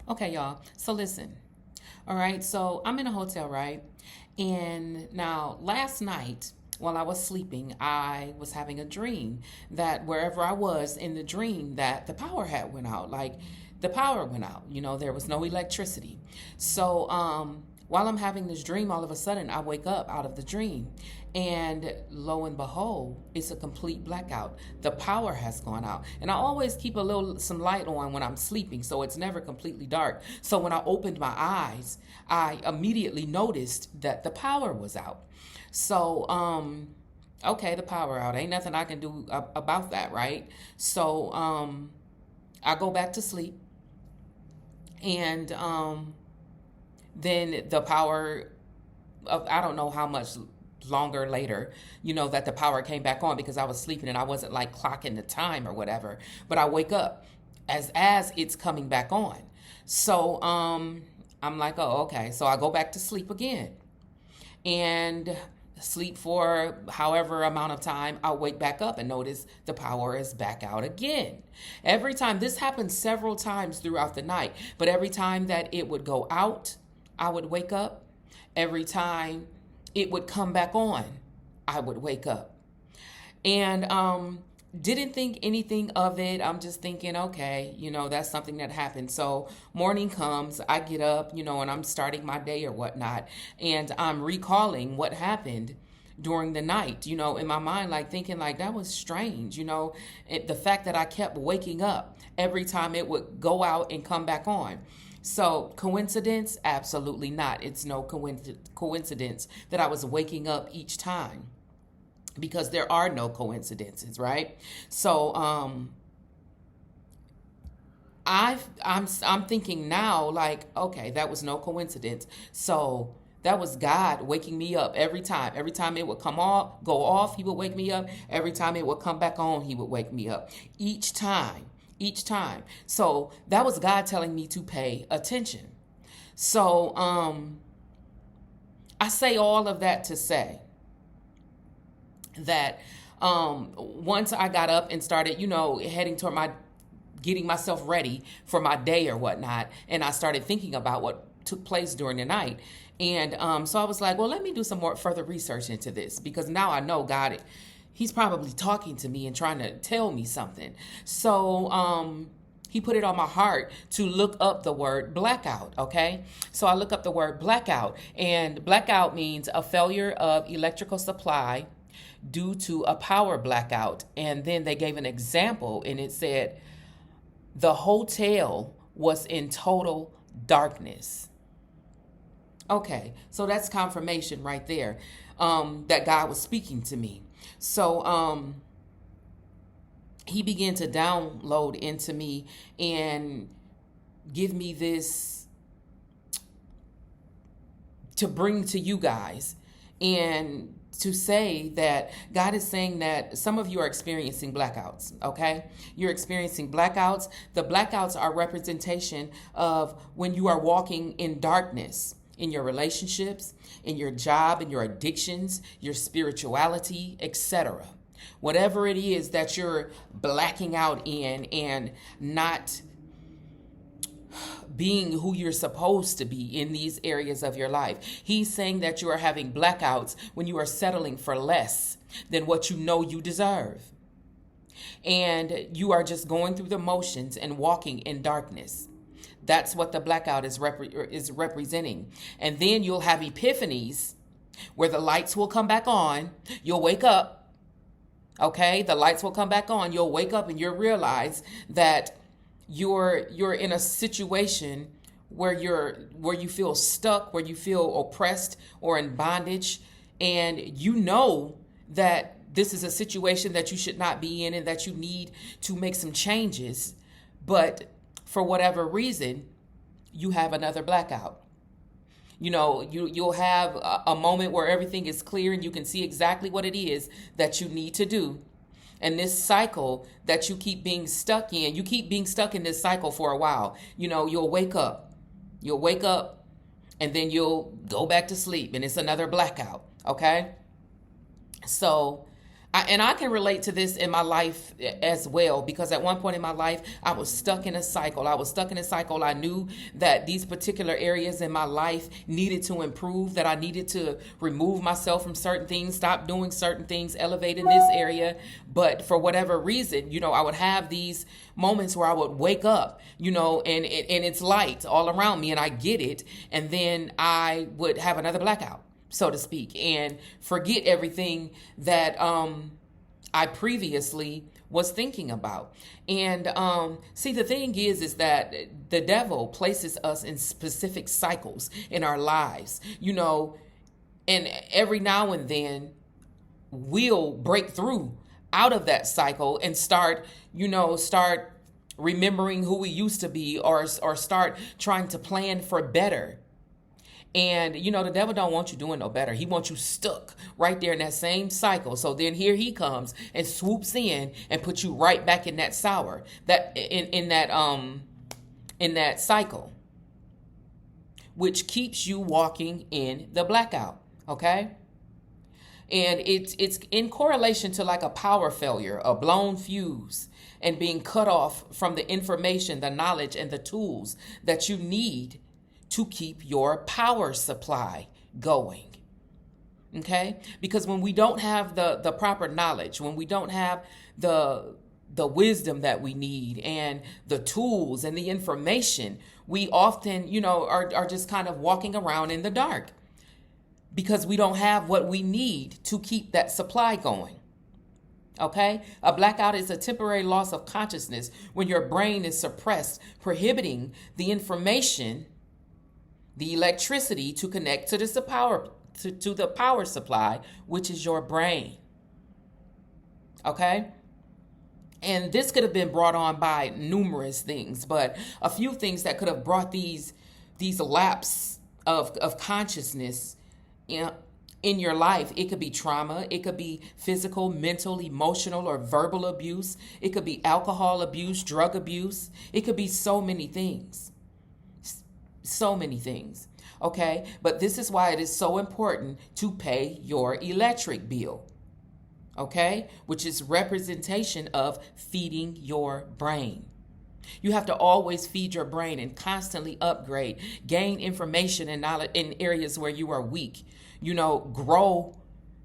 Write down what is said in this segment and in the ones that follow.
Okay, y'all. So listen. All right. So I'm in a hotel, right? And now last night, while I was sleeping, I was having a dream that wherever I was in the dream, that the power had went out. Like the power went out. There was no electricity. So while I'm having this dream, all of a sudden I wake up out of the dream, and lo and behold, it's a complete blackout. The power has gone out, and I always keep some light on when I'm sleeping, so it's never completely dark. So when I opened my eyes, I immediately noticed that the power was out. So okay, the power out, ain't nothing I can do about that, right? So I go back to sleep, and then the power of, I don't know how much longer later, that the power came back on, because I was sleeping and I wasn't like clocking the time or whatever. But I wake up as it's coming back on. So I'm like, oh, okay. So I go back to sleep again and sleep for however amount of time. I'll wake back up and notice the power is back out again. Every time, this happened several times throughout the night, but every time that it would go out, I would wake up. Every time it would come back on, I would wake up. And didn't think anything of it. I'm just thinking, okay, that's something that happened. So morning comes, I get up, and I'm starting my day or whatnot. And I'm recalling what happened during the night, in my mind, like thinking like that was strange, the fact that I kept waking up every time it would go out and come back on. So coincidence? Absolutely not. It's no coincidence that I was waking up each time, because there are no coincidences, right? So I'm thinking now, like, okay, that was no coincidence. So that was God waking me up every time. Every time it would go off, he would wake me up. Every time it would come back on, he would wake me up. Each time. So that was God telling me to pay attention. So I say all of that to say that once I got up and started, heading toward getting myself ready for my day or whatnot, and I started thinking about what took place during the night. And so I was like, well, let me do some more further research into this, because now I know God, he's probably talking to me and trying to tell me something. So he put it on my heart to look up the word blackout, okay? So I look up the word blackout, and blackout means a failure of electrical supply due to a power blackout. And then they gave an example, and it said the hotel was in total darkness. Okay, so that's confirmation right there, that God was speaking to me. So he began to download into me and give me this to bring to you guys, and to say that God is saying that some of you are experiencing blackouts, okay? You're experiencing blackouts. The blackouts are representation of when you are walking in darkness in your relationships, in your job, in your addictions, your spirituality, etc. Whatever it is that you're blacking out in and not being who you're supposed to be in these areas of your life. He's saying that you are having blackouts when you are settling for less than what you know you deserve. And you are just going through the motions and walking in darkness. That's what the blackout is representing. And then you'll have epiphanies where the lights will come back on. You'll wake up. Okay? The lights will come back on. You'll wake up and you'll realize that you're in a situation where you feel stuck, where you feel oppressed or in bondage, and you know that this is a situation that you should not be in and that you need to make some changes, but for whatever reason you have another blackout. You'll have a moment where everything is clear and you can see exactly what it is that you need to do. And this cycle that you keep being stuck in, this cycle for a while. You'll wake up, and then you'll go back to sleep, and it's another blackout, okay? So And I can relate to this in my life as well, because at one point in my life, I was stuck in a cycle. I knew that these particular areas in my life needed to improve, that I needed to remove myself from certain things, stop doing certain things, elevate in this area. But for whatever reason, I would have these moments where I would wake up, and it's light all around me and I get it. And then I would have another blackout, so to speak, and forget everything that I previously was thinking about. And see, the thing is that the devil places us in specific cycles in our lives, and every now and then we'll break through out of that cycle and start remembering who we used to be, or start trying to plan for better. And, the devil don't want you doing no better. He wants you stuck right there in that same cycle. So then here he comes and swoops in and puts you right back in that in that cycle, which keeps you walking in the blackout. Okay. And it's in correlation to like a power failure, a blown fuse, and being cut off from the information, the knowledge, and the tools that you need to keep your power supply going. Okay? Because when we don't have the proper knowledge, when we don't have the wisdom that we need and the tools and the information, we often, are just kind of walking around in the dark, because we don't have what we need to keep that supply going. Okay? A blackout is a temporary loss of consciousness when your brain is suppressed, prohibiting the information, the electricity to connect to the power supply, which is your brain. Okay? And this could have been brought on by numerous things, but a few things that could have brought these lapses of consciousness in your life. It could be trauma. It could be physical, mental, emotional, or verbal abuse. It could be alcohol abuse, drug abuse. It could be so many things. So many things. Okay? But this is why it is so important to pay your electric bill. Okay? Which is representation of feeding your brain. You have to always feed your brain and constantly upgrade, gain information and knowledge in areas where you are weak. Grow.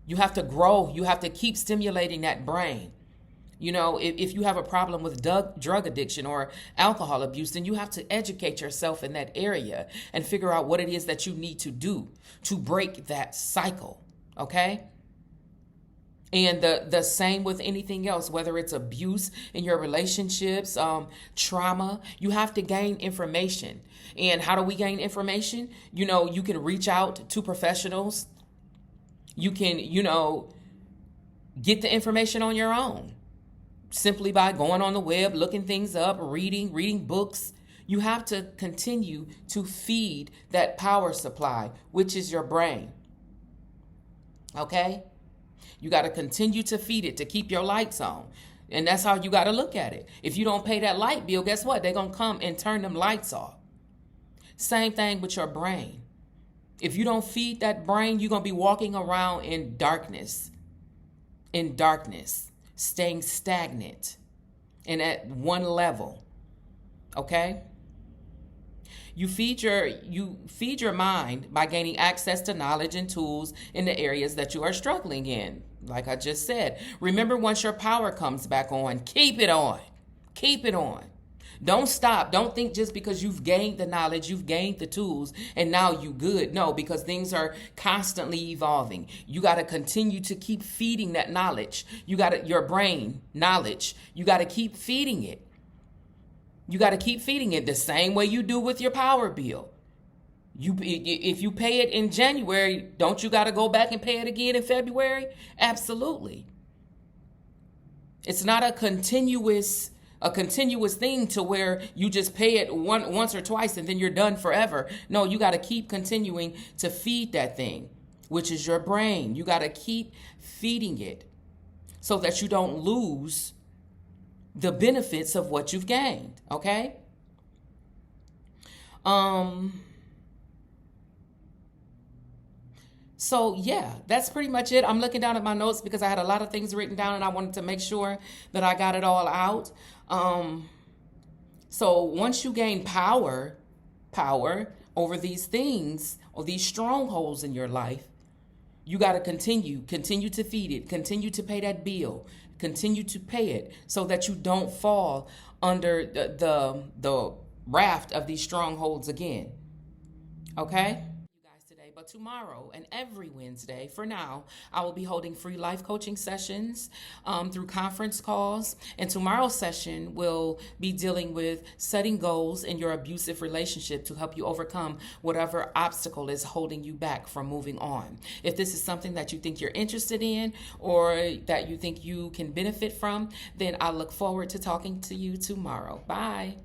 You have to grow. You have to keep stimulating that brain. If you have a problem with drug addiction or alcohol abuse, then you have to educate yourself in that area and figure out what it is that you need to do to break that cycle. Okay? And the same with anything else, whether it's abuse in your relationships, trauma, you have to gain information. And how do we gain information? You can reach out to professionals. You can, get the information on your own, simply by going on the web, looking things up, reading books. You have to continue to feed that power supply, which is your brain. Okay? You got to continue to feed it to keep your lights on. And that's how you got to look at it. If you don't pay that light bill, guess what? They're going to come and turn them lights off. Same thing with your brain. If you don't feed that brain, you're going to be walking around in darkness, staying stagnant and at one level. Okay? You feed your mind by gaining access to knowledge and tools in the areas that you are struggling in. Like I just said, remember, once your power comes back on, keep it on. Keep it on. Don't stop. Don't think just because you've gained the knowledge, you've gained the tools, and now you good. No, because things are constantly evolving. You got to continue to keep feeding that knowledge. Your brain knowledge. You got to keep feeding it. You got to keep feeding it the same way you do with your power bill. If you pay it in January, don't you got to go back and pay it again in February? Absolutely. It's not a continuous thing to where you just pay it once or twice and then you're done forever. No, you got to keep continuing to feed that thing, which is your brain. You got to keep feeding it so that you don't lose the benefits of what you've gained. Okay? So yeah, that's pretty much it. I'm looking down at my notes because I had a lot of things written down and I wanted to make sure that I got it all out. So once you gain power over these things or these strongholds in your life, you got to continue to feed it, continue to pay that bill, continue to pay it so that you don't fall under the raft of these strongholds again. Okay? You guys today, but tomorrow and every Wednesday, for now, I will be holding free life coaching sessions through conference calls. And tomorrow's session will be dealing with setting goals in your abusive relationship to help you overcome whatever obstacle is holding you back from moving on. If this is something that you think you're interested in or that you think you can benefit from, then I look forward to talking to you tomorrow. Bye.